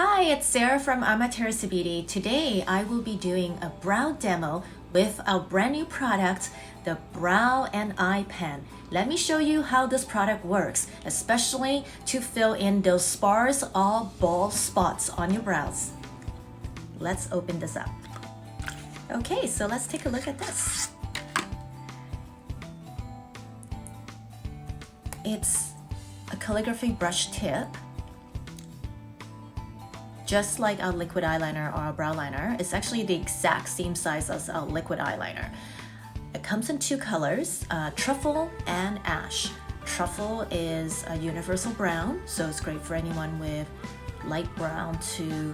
Hi, it's Sarah from Amaterasu Beauty. Today I will be doing a brow demo with our brand new product, the Brow and Eye Pen. Let me show you how this product works, especially to fill in those sparse or bald spots on your brows. Let's open this up. Okay, so let's take a look at this. It's a calligraphy brush tip. Just like our liquid eyeliner or our brow liner, it's actually the exact same size as our liquid eyeliner. It comes in two colors, truffle and ash. Truffle is a universal brown, so it's great for anyone with light brown to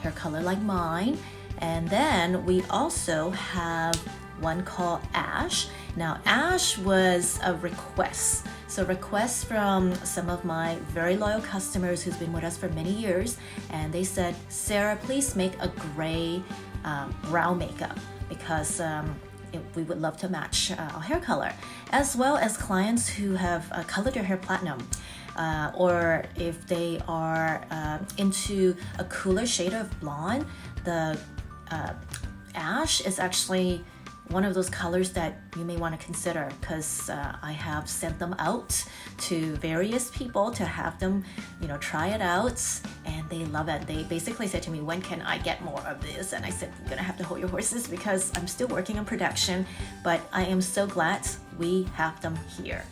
hair color like mine. And then we also have one called ash. Now ash was a request. So requests from some of my very loyal customers who's been with us for many years, and they said, Sarah, please make a gray brow makeup because we would love to match our hair color, as well as clients who have colored their hair platinum. Or if they are into a cooler shade of blonde, the ash is actually one of those colors that you may want to consider because I have sent them out to various people to have them, try it out, and they love it. They basically said to me, when can I get more of this? And I said, you're gonna have to hold your horses because I'm still working on production, but I am so glad we have them here.